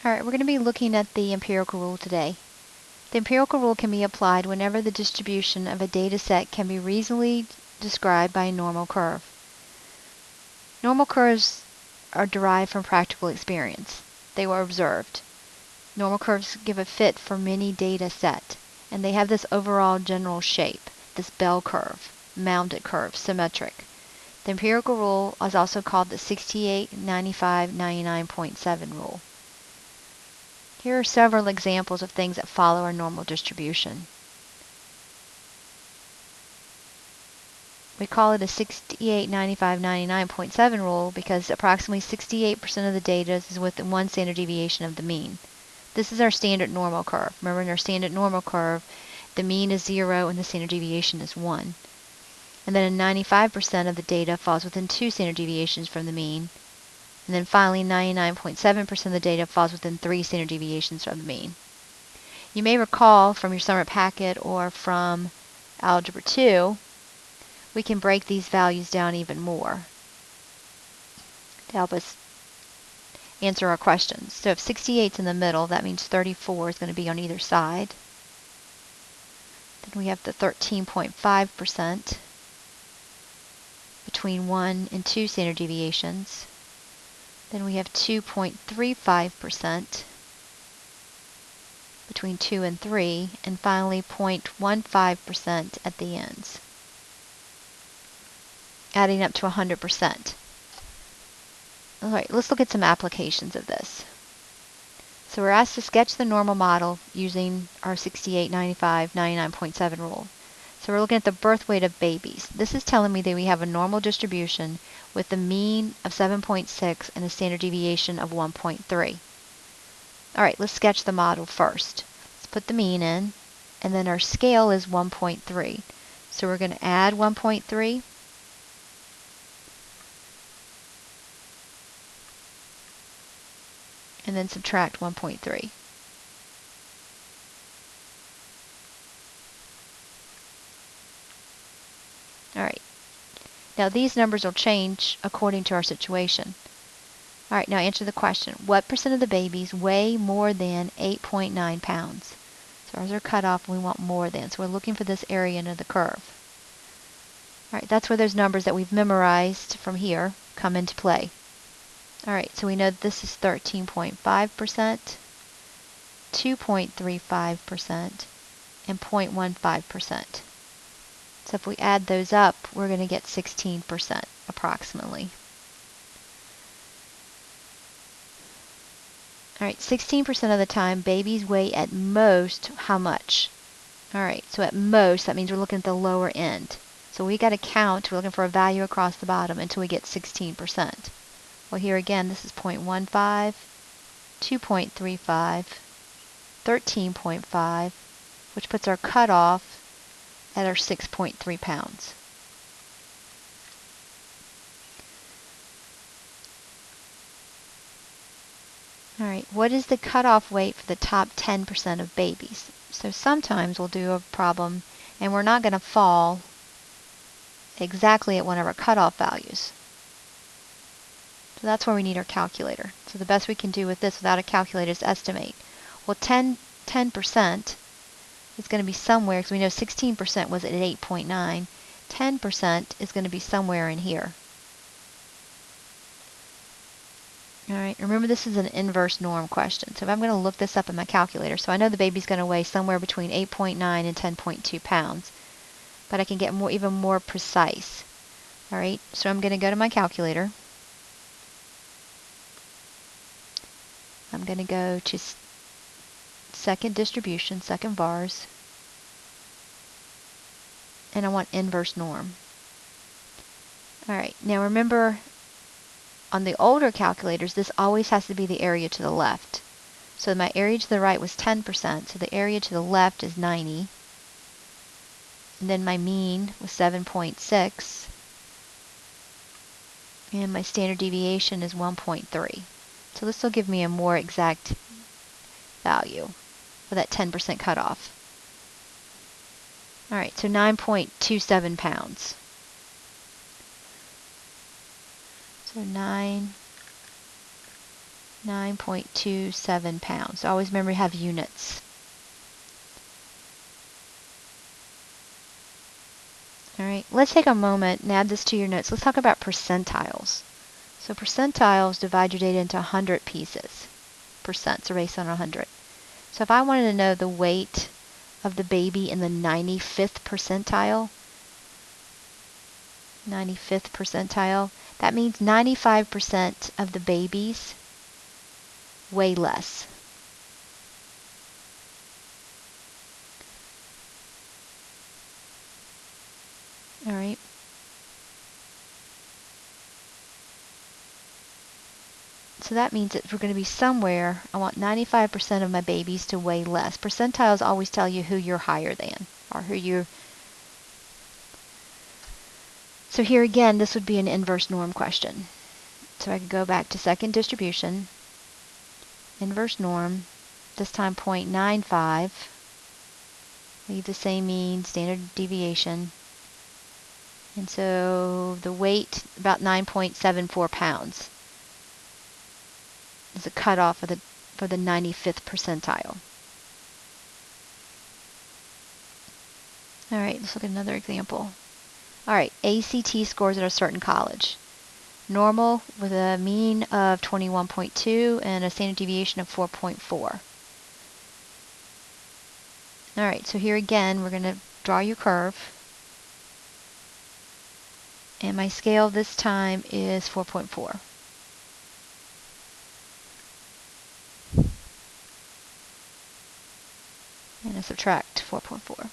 Alright, we're going to be looking at the empirical rule today. The empirical rule can be applied whenever the distribution of a data set can be reasonably described by a normal curve. Normal curves are derived from practical experience. They were observed. Normal curves give a fit for many data set, and they have this overall general shape, this bell curve, mounded curve, symmetric. The empirical rule is also called the 68-95-99.7 rule. Here are several examples of things that follow our normal distribution. We call it a 68-95-99.7 rule because approximately 68% of the data is within one standard deviation of the mean. This is our standard normal curve. Remember, in our standard normal curve, the mean is 0 and the standard deviation is 1. And then 95% of the data falls within 2 standard deviations from the mean. And then finally, 99.7% of the data falls within 3 standard deviations from the mean. You may recall from your summer packet or from Algebra 2, we can break these values down even more to help us answer our questions. So if 68 is in the middle, that means 34 is going to be on either side. Then we have the 13.5% between 1 and 2 standard deviations. Then we have 2.35% between 2 and 3, and finally 0.15% at the ends, adding up to 100%. Alright, let's look at some applications of this. So we're asked to sketch the normal model using our 68-95-99.7 rule. So we're looking at the birth weight of babies. This is telling me that we have a normal distribution with a mean of 7.6 and a standard deviation of 1.3. Alright, let's sketch the model first. Let's put the mean in, and then our scale is 1.3. So we're going to add 1.3. And then subtract 1.3. Alright, now these numbers will change according to our situation. Alright, now answer the question. What percent of the babies weigh more than 8.9 pounds? So ours are cut off and we want more than. So we're looking for this area under the curve. Alright, that's where those numbers that we've memorized from here come into play. Alright, so we know that this is 13.5%, 2.35%, and 0.15%. So if we add those up, we're going to get 16% approximately. Alright, 16% of the time, babies weigh at most how much? Alright, so at most, that means we're looking at the lower end. So we got to count, we're looking for a value across the bottom until we get 16%. Well, here again, this is 0.15, 2.35, 13.5, which puts our cutoff at our 6.3 pounds. Alright, what is the cutoff weight for the top 10% of babies? So sometimes we'll do a problem and we're not going to fall exactly at one of our cutoff values. So that's where we need our calculator. So the best we can do with this without a calculator is estimate. Well, 10% is going to be somewhere, because we know 16% was at 8.9. 10% is going to be somewhere in here. Alright, remember this is an inverse norm question. So if I'm going to look this up in my calculator, so I know the baby's going to weigh somewhere between 8.9 and 10.2 pounds. But I can get even more precise. Alright, so I'm going to go to my calculator. I'm going to go to second distribution, second vars, and I want inverse norm. Alright, now remember on the older calculators, this always has to be the area to the left. So my area to the right was 10%, so the area to the left is 90. And then my mean was 7.6. And my standard deviation is 1.3. So this will give me a more exact value for that 10% cutoff. Alright, so 9.27 pounds. So 9 9.27 pounds. So always remember to have units. All right, let's take a moment and add this to your notes. Let's talk about percentiles. So percentiles divide your data into 100 pieces. Percents are based on 100. So if I wanted to know the weight of the baby in the 95th percentile, that means 95% of the babies weigh less. All right. So that means that we're going to be somewhere, I want 95% of my babies to weigh less. Percentiles always tell you who you're higher than, or who you're. So here again, this would be an inverse norm question. So I could go back to second distribution, inverse norm, this time 0.95, leave the same mean, standard deviation. And so the weight, about 9.74 pounds, is a cutoff for the 95th percentile. All right, let's look at another example. All right, ACT scores at a certain college. Normal with a mean of 21.2 and a standard deviation of 4.4. All right, so here again, we're going to draw your curve. And my scale this time is 4.4. And I subtract 4.4.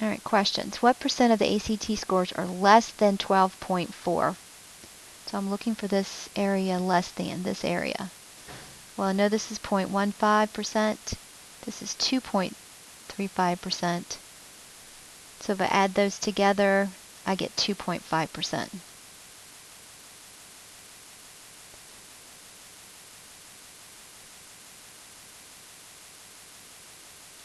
All right, questions. What percent of the ACT scores are less than 12.4? So I'm looking for this area less than this area. Well, I know this is 0.15%. This is 2.35%. So if I add those together, I get 2.5%.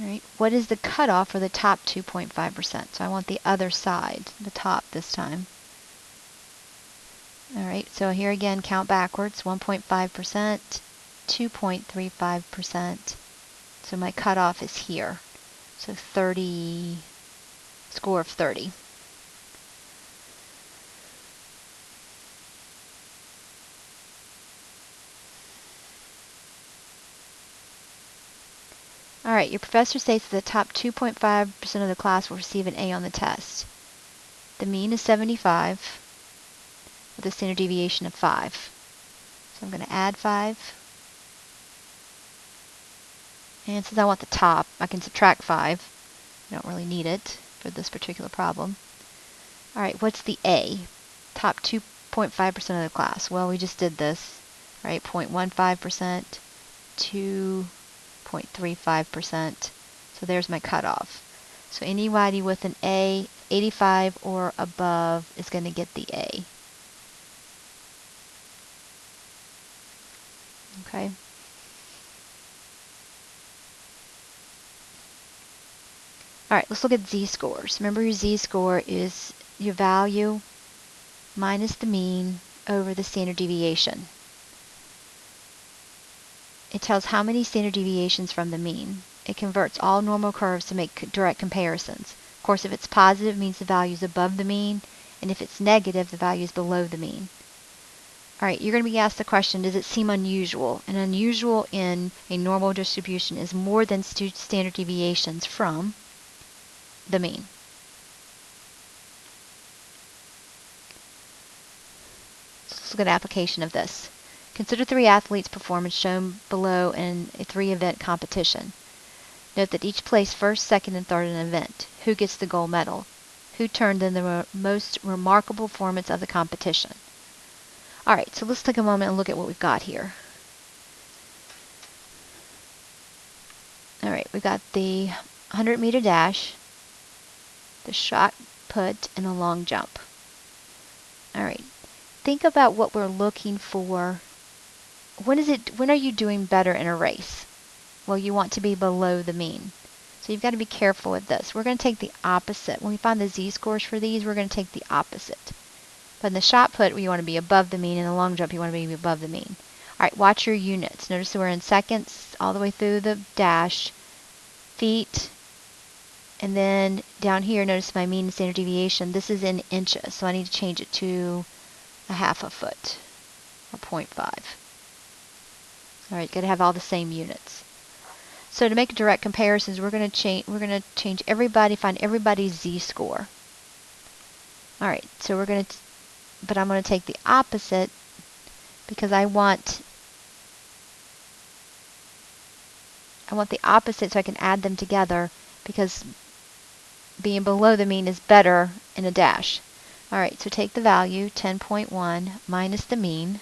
All right, what is the cutoff for the top 2.5%? So I want the other side, the top this time. All right, so here again, count backwards, 1.5%, 2.35%. So my cutoff is here. So 30, score of 30. All right, your professor states that the top 2.5% of the class will receive an A on the test. The mean is 75 with a standard deviation of 5. So I'm going to add 5. And since I want the top, I can subtract 5. I don't really need it for this particular problem. All right, what's the A? Top 2.5% of the class. Well, we just did this, right? 0.15%, 2.35%. So there's my cutoff. So anybody with an A, 85 or above is going to get the A. Okay. All right, let's look at z-scores. Remember, your z-score is your value minus the mean over the standard deviation. It tells how many standard deviations from the mean. It converts all normal curves to make direct comparisons. Of course, if it's positive, it means the value is above the mean, and if it's negative, the value is below the mean. All right, you're going to be asked the question, does it seem unusual? And unusual in a normal distribution is more than standard deviations from the mean. So let's look at application of this. Consider 3 athletes' performance shown below in a 3-event competition. Note that each placed first, second, and third in an event. Who gets the gold medal? Who turned in the most remarkable performance of the competition? All right, so let's take a moment and look at what we've got here. All right, we've got the 100-meter dash, the shot put, and the long jump. All right, think about what we're looking for. When are you doing better in a race? Well, you want to be below the mean. So you've got to be careful with this. We're going to take the opposite. When we find the z-scores for these, we're going to take the opposite. But in the shot put, you want to be above the mean. In the long jump, you want to be above the mean. All right, watch your units. Notice that we're in seconds all the way through the dash, feet, and then down here, notice my mean and standard deviation. This is in inches, so I need to change it to a half a foot, or 0.5. All right, got to have all the same units. So to make direct comparisons, we're going to change everybody, find everybody's z-score. All right, so but I'm going to take the opposite because I want the opposite so I can add them together, because being below the mean is better in a dash. All right, so take the value 10.1 minus the mean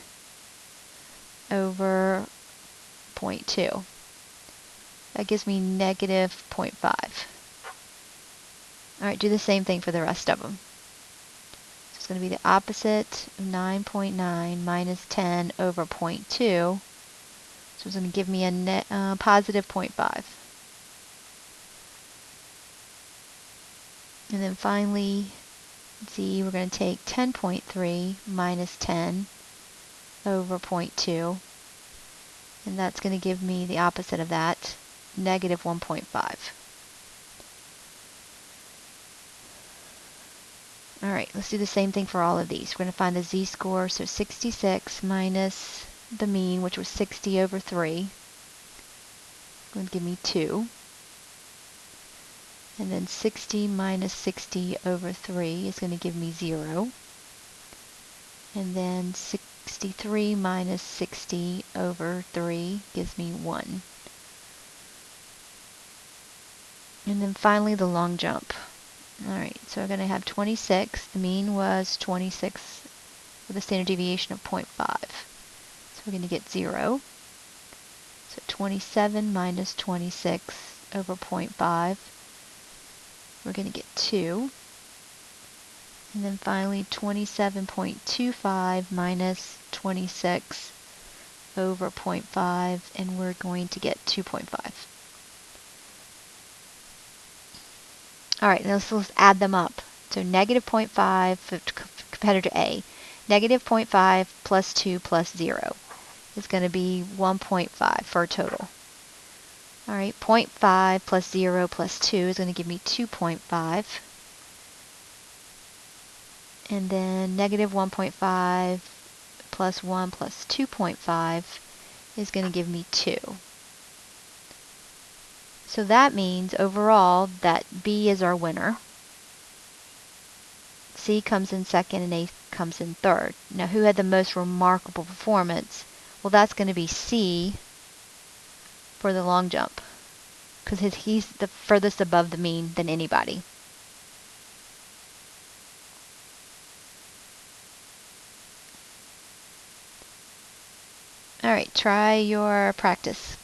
over 0.2. That gives me negative 0.5. All right, do the same thing for the rest of them. So it's going to be the opposite of 9.9 minus 10 over 0.2. So it's going to give me a positive 0.5. And then finally, z, we're going to take 10.3 minus 10 over 0.2. And that's going to give me the opposite of that, negative 1.5. All right, let's do the same thing for all of these. We're going to find the z-score, so 66 minus the mean, which was 60 over 3, going to give me 2. And then 60 minus 60 over 3 is going to give me 0. And then 63 minus 60 over 3 gives me 1. And then finally the long jump. Alright, so we're going to have 26. The mean was 26 with a standard deviation of 0.5. So we're going to get 0. So 27 minus 26 over 0.5, we're going to get 2. And then finally 27.25 minus 26 over 0.5, and we're going to get 2.5. All right, now let's add them up. So negative 0.5 for competitor A. Negative 0.5 plus 2 plus 0 is going to be 1.5 for a total. All right, 0.5 plus 0 plus 2 is going to give me 2.5. And then negative 1.5 plus 1 plus 2.5 is going to give me 2. So that means overall that B is our winner. C comes in second and A comes in third. Now who had the most remarkable performance? Well, that's going to be C for the long jump, because he's the furthest above the mean than anybody. All right, try your practice.